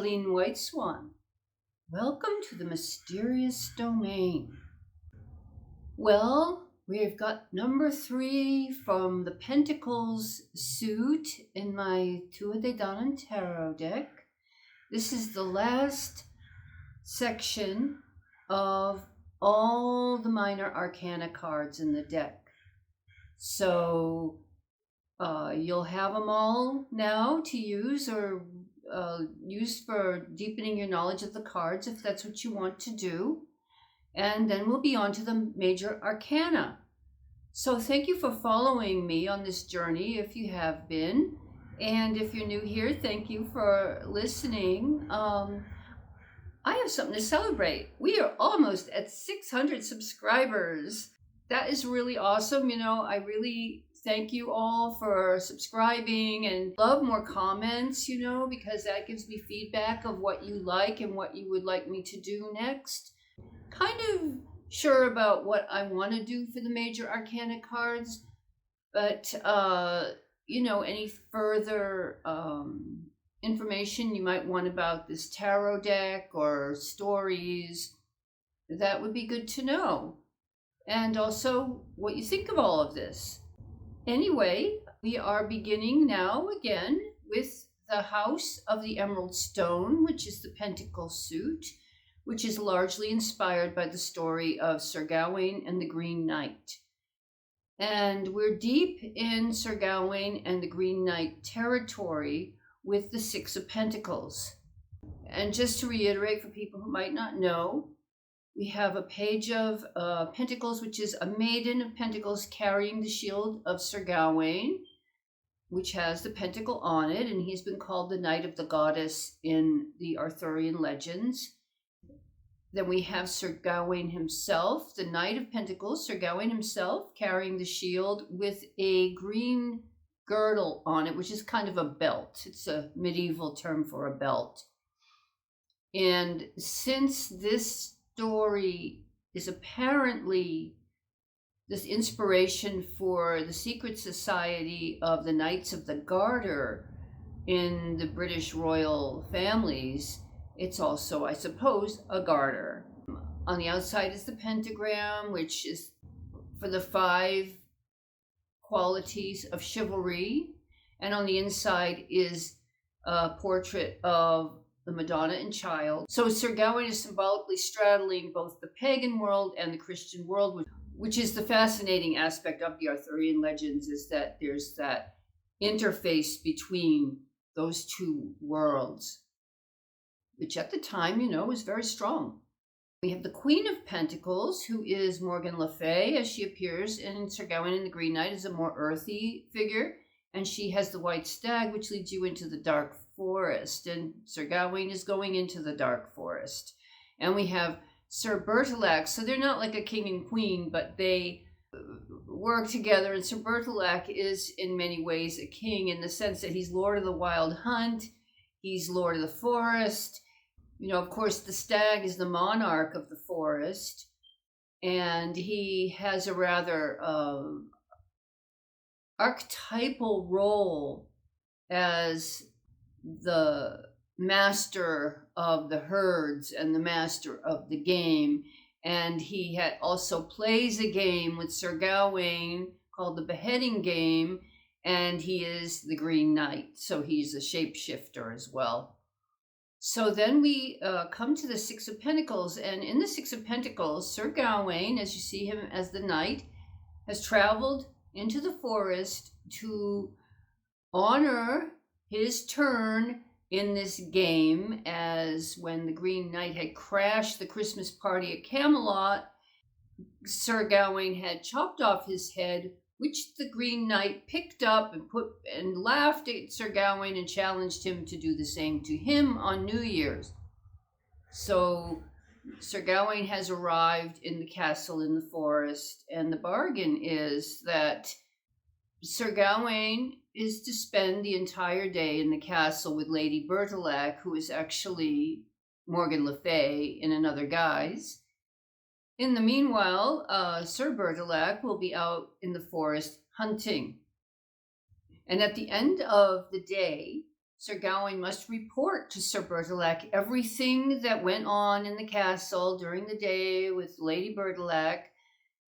Eileen White Swan. Welcome to the mysterious domain. Well, we've got number 3 from the Pentacles Suit in my Tuatha de Danaan Tarot deck. This is the last section of all the minor arcana cards in the deck. So you'll have them all now to use or use for deepening your knowledge of the cards if that's what you want to do. And then we'll be on to the major arcana. So thank you for following me on this journey if you have been. And if you're new here, thank you for listening. I have something to celebrate. We are almost at 600 subscribers. That is really awesome. You know, I really thank you all for subscribing and love more comments, you know, because that gives me feedback of what you like and what you would like me to do next. Kind of sure about what I want to do for the major arcana cards, but you know, any further information you might want about this tarot deck or stories, that would be good to know. And also what you think of all of this. Anyway, we are beginning now again with the House of the Emerald Stone, which is the Pentacles Suit, which is largely inspired by the story of Sir Gawain and the Green Knight. And we're deep in Sir Gawain and the Green Knight territory with the Six of Pentacles. And just to reiterate for people who might not know, we have a page of Pentacles, which is a maiden of Pentacles carrying the shield of Sir Gawain, which has the pentacle on it, and he's been called the Knight of the Goddess in the Arthurian legends. Then we have Sir Gawain himself, the Knight of Pentacles, Sir Gawain himself carrying the shield with a green girdle on it, which is kind of a belt. It's a medieval term for a belt. And since this story is apparently this inspiration for the secret society of the Knights of the Garter in the British royal families, it's also, I suppose, a garter. On the outside is the pentagram, which is for the 5 qualities of chivalry. And on the inside is a portrait of the Madonna and Child. So Sir Gawain is symbolically straddling both the pagan world and the Christian world, which is the fascinating aspect of the Arthurian legends, is that there's that interface between those two worlds, which at the time, you know, was very strong. We have the Queen of Pentacles, who is Morgan le Fay, as she appears in Sir Gawain and the Green Knight, as a more earthy figure. And she has the white stag, which leads you into the dark forest. And Sir Gawain is going into the dark forest. And we have Sir Bertilac. So they're not like a king and queen, but they work together. And Sir Bertilac is in many ways a king in the sense that he's Lord of the Wild Hunt. He's Lord of the Forest. You know, of course, the stag is the monarch of the forest. And he has a rather archetypal role as the master of the herds and the master of the game. And he also plays a game with Sir Gawain called the Beheading Game, and he is the Green Knight, so he's a shapeshifter as well. So then we come to the Six of Pentacles, and in the Six of Pentacles, Sir Gawain, as you see him as the knight, has traveled into the forest to honor his turn in this game, as when the Green Knight had crashed the Christmas party at Camelot, Sir Gawain had chopped off his head, which the Green Knight picked up and laughed at Sir Gawain and challenged him to do the same to him on New Year's. So Sir Gawain has arrived in the castle in the forest, and the bargain is that Sir Gawain is to spend the entire day in the castle with Lady Bertilac, who is actually Morgan le Fay in another guise. In the meanwhile, Sir Bertilac will be out in the forest hunting. And at the end of the day, Sir Gawain must report to Sir Bertilac everything that went on in the castle during the day with Lady Bertilac.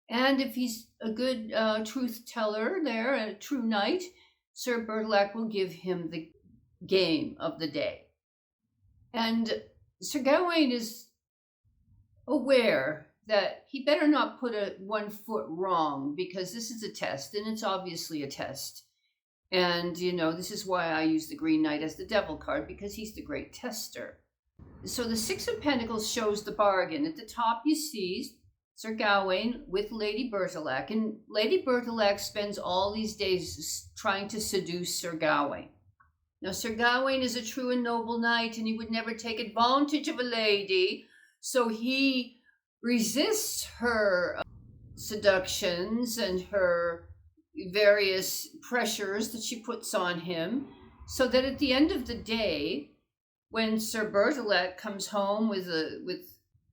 And if he's a good truth teller there, a true knight, Sir Bertilac will give him the game of the day. And Sir Gawain is aware that he better not put one foot wrong, because this is a test, and it's obviously a test. And, this is why I use the Green Knight as the Devil card, because he's the great tester. So the Six of Pentacles shows the bargain. At the top you see Sir Gawain with Lady Bertilac, and Lady Bertilac spends all these days trying to seduce Sir Gawain. Now, Sir Gawain is a true and noble knight, and he would never take advantage of a lady, so he resists her seductions and her various pressures that she puts on him, so that at the end of the day, when Sir Bertilac comes home with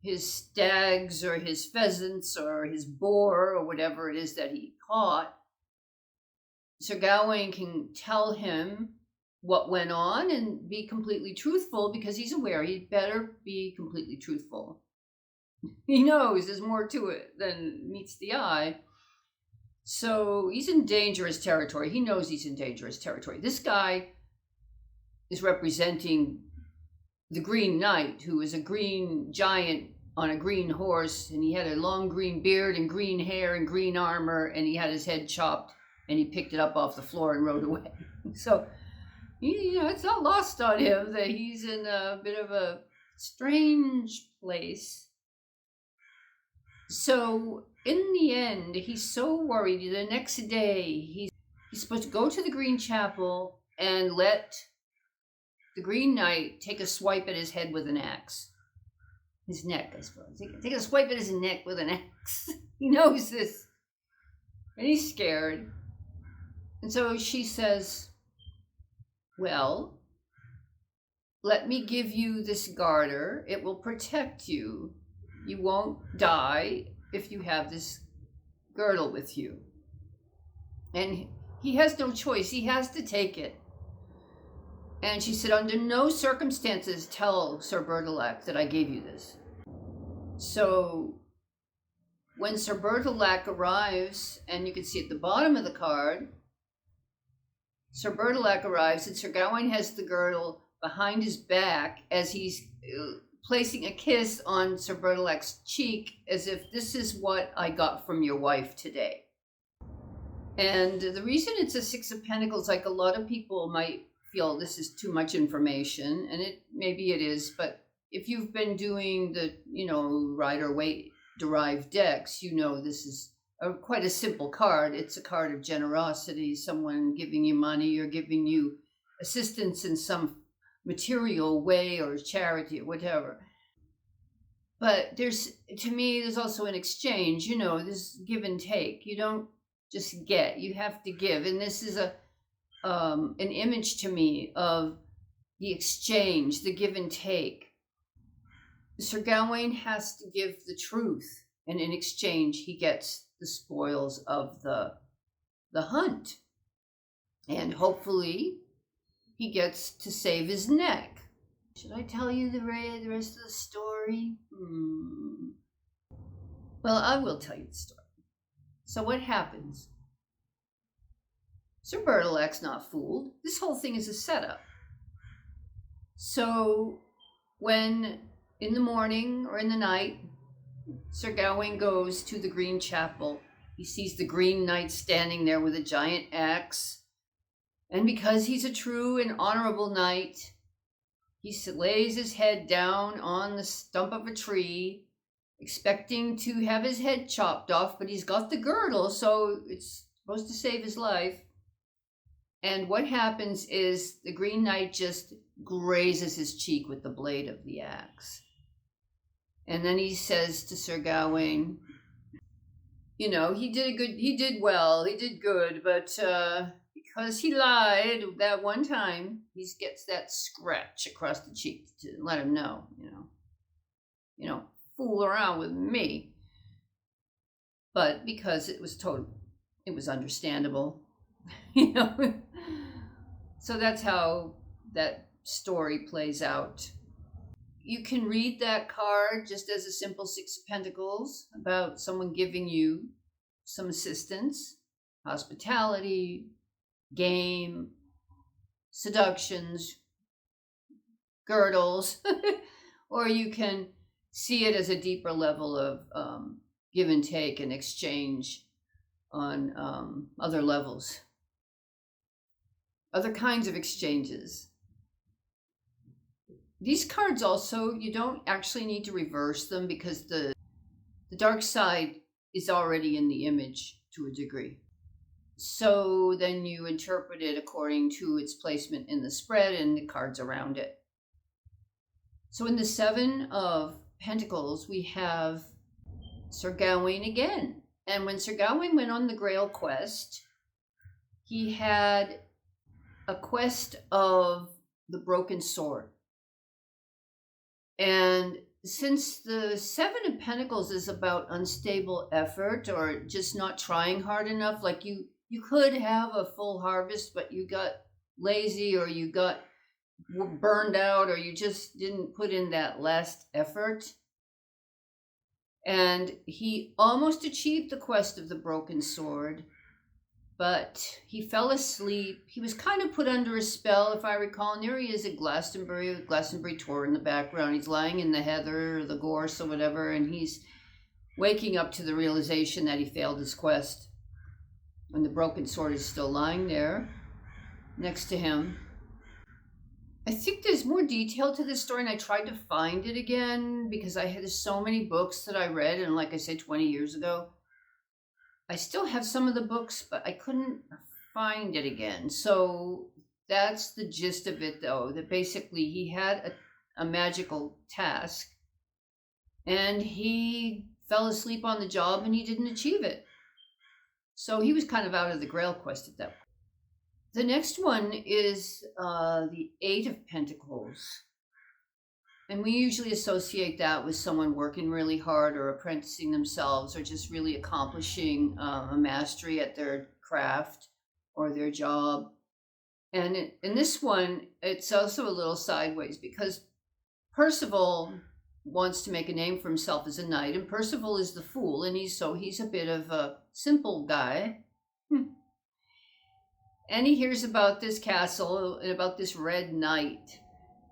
his stags or his pheasants or his boar or whatever it is that he caught, Sir Gawain can tell him what went on and be completely truthful, because he's aware he better be completely truthful. He knows there's more to it than meets the eye. So he's in dangerous territory. He knows he's in dangerous territory. This guy is representing the Green Knight, who is a green giant on a green horse, and he had a long green beard and green hair and green armor, and he had his head chopped, and he picked it up off the floor and rode away. So, it's not lost on him that he's in a bit of a strange place. So in the end, he's so worried. The next day, he's supposed to go to the Green Chapel and let the Green Knight take a swipe at his head with an axe. His neck, I suppose. Take a swipe at his neck with an axe. He knows this. And he's scared. And so she says, well, let me give you this garter. It will protect you. You won't die if you have this girdle with you. And he has no choice. He has to take it. And she said, under no circumstances tell Sir Bertilac that I gave you this. So when Sir Bertilac arrives, and you can see at the bottom of the card, Sir Bertilac arrives, and Sir Gawain has the girdle behind his back as he's placing a kiss on Sir Bertilac's cheek, as if this is what I got from your wife today. And the reason it's a Six of Pentacles, like a lot of people might feel this is too much information, and maybe it is, but if you've been doing the, Rider-Waite derived decks, this is quite a simple card. It's a card of generosity, someone giving you money or giving you assistance in some material way or charity or whatever. But there's also an exchange, this give and take. You don't just get, you have to give. And this is an image to me of the exchange, the give and take. Sir Gawain has to give the truth, and in exchange he gets the spoils of the hunt. And hopefully he gets to save his neck. Should I tell you the rest of the story? Well, I will tell you the story. So what happens? Sir Bertilac's not fooled. This whole thing is a setup. So when in the morning or in the night, Sir Gawain goes to the Green Chapel, he sees the Green Knight standing there with a giant axe. And because he's a true and honorable knight, he lays his head down on the stump of a tree, expecting to have his head chopped off, but he's got the girdle, so it's supposed to save his life. And what happens is the Green Knight just grazes his cheek with the blade of the axe. And then he says to Sir Gawain, he did well, he did good, but because he lied that one time, he gets that scratch across the cheek to let him know, fool around with me. But because it was understandable, So that's how that story plays out. You can read that card just as a simple Six of Pentacles, about someone giving you some assistance, hospitality, game, seductions, girdles, or you can see it as a deeper level of give and take and exchange on other levels, other kinds of exchanges. These cards also, you don't actually need to reverse them because the dark side is already in the image to a degree. So then you interpret it according to its placement in the spread and the cards around it. So in the Seven of Pentacles, we have Sir Gawain again. And when Sir Gawain went on the Grail quest, he had a quest of the broken sword. And since the Seven of Pentacles is about unstable effort or just not trying hard enough, like you could have a full harvest, but you got lazy or you got burned out or you just didn't put in that last effort. And he almost achieved the quest of the broken sword, but he fell asleep. He was kind of put under a spell, if I recall. And there he is at Glastonbury, with Glastonbury Tor in the background. He's lying in the heather or the gorse or whatever, and he's waking up to the realization that he failed his quest. And the broken sword is still lying there next to him. I think there's more detail to this story, and I tried to find it again because I had so many books that I read, and like I said, 20 years ago. I still have some of the books, but I couldn't find it again. So that's the gist of it, though, that basically he had a magical task, and he fell asleep on the job, and he didn't achieve it. So he was kind of out of the Grail quest at that point. The next one is the Eight of Pentacles. And we usually associate that with someone working really hard or apprenticing themselves or just really accomplishing a mastery at their craft or their job. And in this one, it's also a little sideways because Percival wants to make a name for himself as a knight, and Percival is the fool, and he's a bit of a simple guy. And he hears about this castle and about this red knight,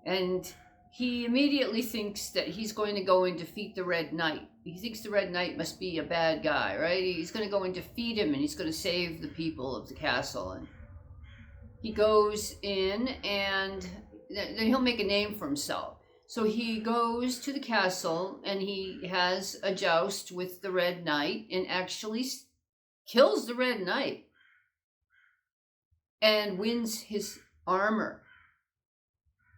and he immediately thinks that he's going to go and defeat the Red Knight. He thinks the Red Knight must be a bad guy, right? He's going to go and defeat him, and he's going to save the people of the castle. And he goes in, and then he'll make a name for himself. So he goes to the castle, and he has a joust with the Red Knight, and actually kills the Red Knight, and wins his armor.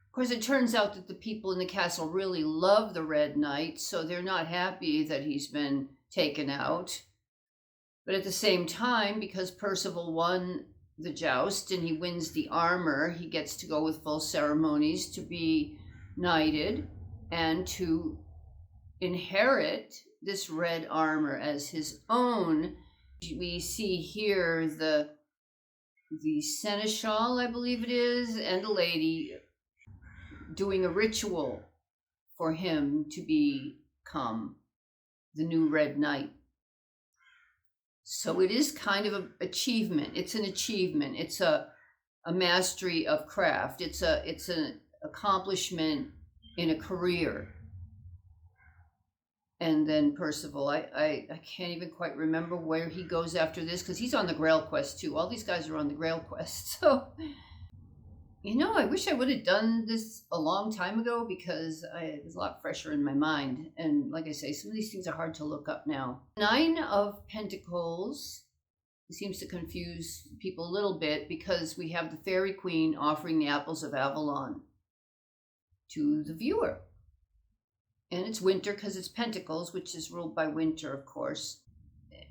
Of course, it turns out that the people in the castle really love the Red Knight, so they're not happy that he's been taken out. But at the same time, because Percival won the joust and he wins the armor, he gets to go with full ceremonies to be knighted and to inherit this red armor as his own. We see here the seneschal, I believe it is, and a lady doing a ritual for him to become the new Red Knight. So it is kind of an achievement. It's an achievement. It's a mastery of craft. It's an accomplishment in a career. And then Percival, I can't even quite remember where he goes after this, because he's on the Grail quest too. All these guys are on the Grail quest. So, I wish I would have done this a long time ago, because it was a lot fresher in my mind. And like I say, some of these things are hard to look up now. Nine of Pentacles seems to confuse people a little bit, because we have the Fairy Queen offering the apples of Avalon to the viewer. And it's winter because it's Pentacles, which is ruled by winter, of course.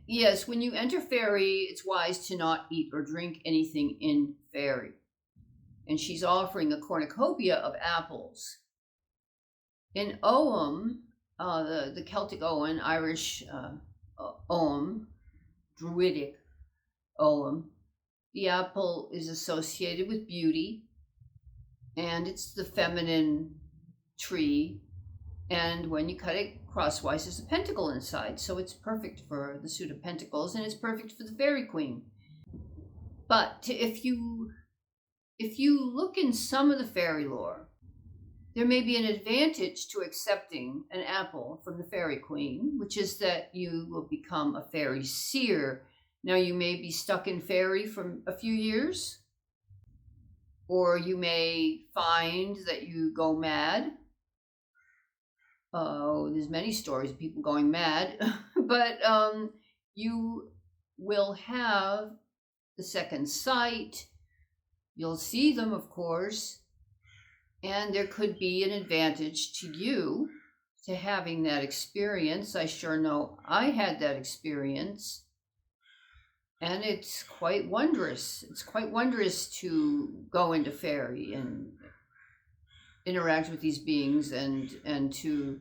Yes, when you enter Fairy, it's wise to not eat or drink anything in Fairy. And she's offering a cornucopia of apples. In Ogham, the Celtic Ogham, Irish Ogham, Druidic Ogham, the apple is associated with beauty and it's the feminine tree. And when you cut it crosswise, there's a pentacle inside. So it's perfect for the suit of pentacles, and it's perfect for the fairy queen. But if you look in some of the fairy lore, there may be an advantage to accepting an apple from the fairy queen, which is that you will become a fairy seer. Now, you may be stuck in fairy for a few years, or you may find that you go mad. There's many stories of people going mad, but you will have the second sight. You'll see them, of course, and there could be an advantage to you to having that experience. I sure know I had that experience, and it's quite wondrous. It's quite wondrous to go into fairy and interact with these beings and to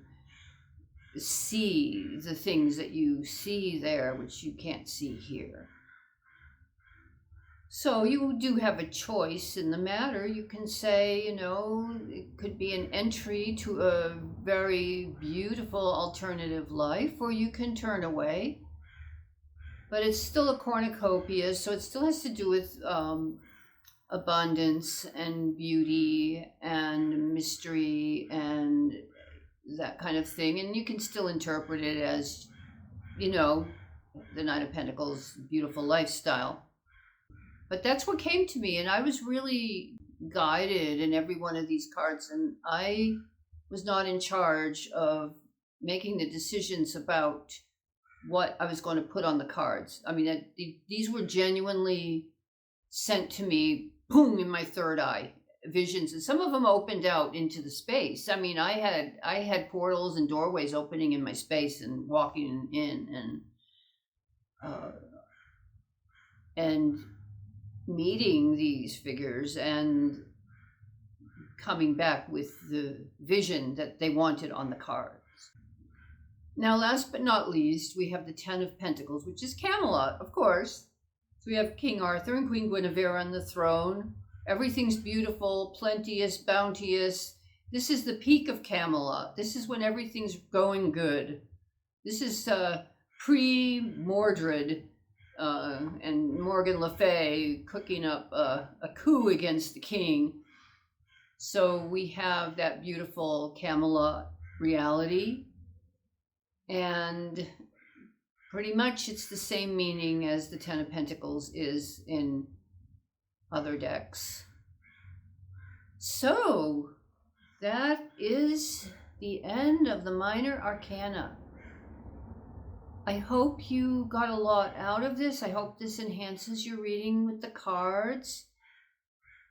see the things that you see there, which you can't see here. So you do have a choice in the matter. You can say, it could be an entry to a very beautiful alternative life, or you can turn away. But it's still a cornucopia, so it still has to do with abundance and beauty and mystery and that kind of thing. And you can still interpret it as, the Nine of Pentacles, beautiful lifestyle. But that's what came to me, and I was really guided in every one of these cards, and I was not in charge of making the decisions about what I was going to put on the cards. I mean, these were genuinely sent to me, boom, in my third eye, visions, and some of them opened out into the space. I mean, I had portals and doorways opening in my space and walking in and meeting these figures and coming back with the vision that they wanted on the cards. Now, last but not least, we have the Ten of Pentacles, which is Camelot, of course. So we have King Arthur and Queen Guinevere on the throne. Everything's beautiful, plenteous, bounteous. This is the peak of Camelot. This is when everything's going good. This is pre-Mordred and Morgan le Fay cooking up a coup against the king. So we have that beautiful Camelot reality. And pretty much it's the same meaning as the Ten of Pentacles is in other decks. So that is the end of the Minor Arcana. I hope you got a lot out of this. I hope this enhances your reading with the cards.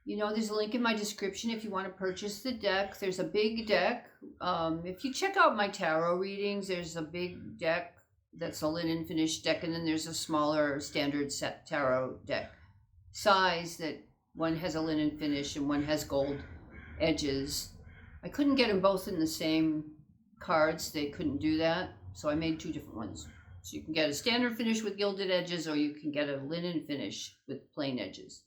There's a link in my description if you want to purchase the deck. There's a big deck. If you check out my tarot readings, there's a big deck that's a linen finished deck, and then there's a smaller standard set tarot deck size that one has a linen finish and one has gold edges. I couldn't get them both in the same cards. They couldn't do that, so I made two different ones. So you can get a standard finish with gilded edges, or you can get a linen finish with plain edges.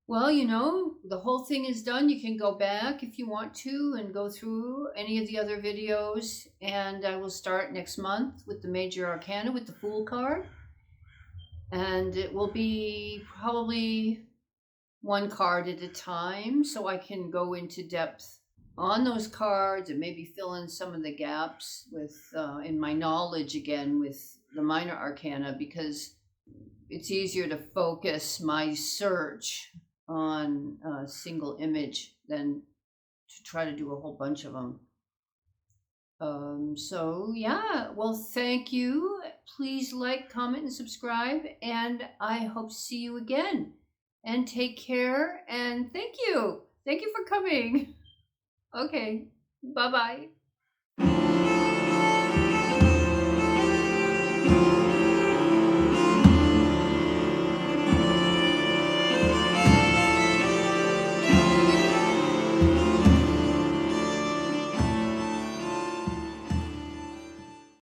Well, the whole thing is done. You can go back if you want to and go through any of the other videos. And I will start next month with the Major Arcana with the Fool card. And it will be probably one card at a time, so I can go into depth on those cards and maybe fill in some of the gaps with in my knowledge again with the Minor Arcana, because it's easier to focus my search on a single image than to try to do a whole bunch of them. So yeah, well, thank you. Please like, comment, and subscribe, and I hope to see you again. And take care, and thank you. Thank you for coming. Okay, bye-bye.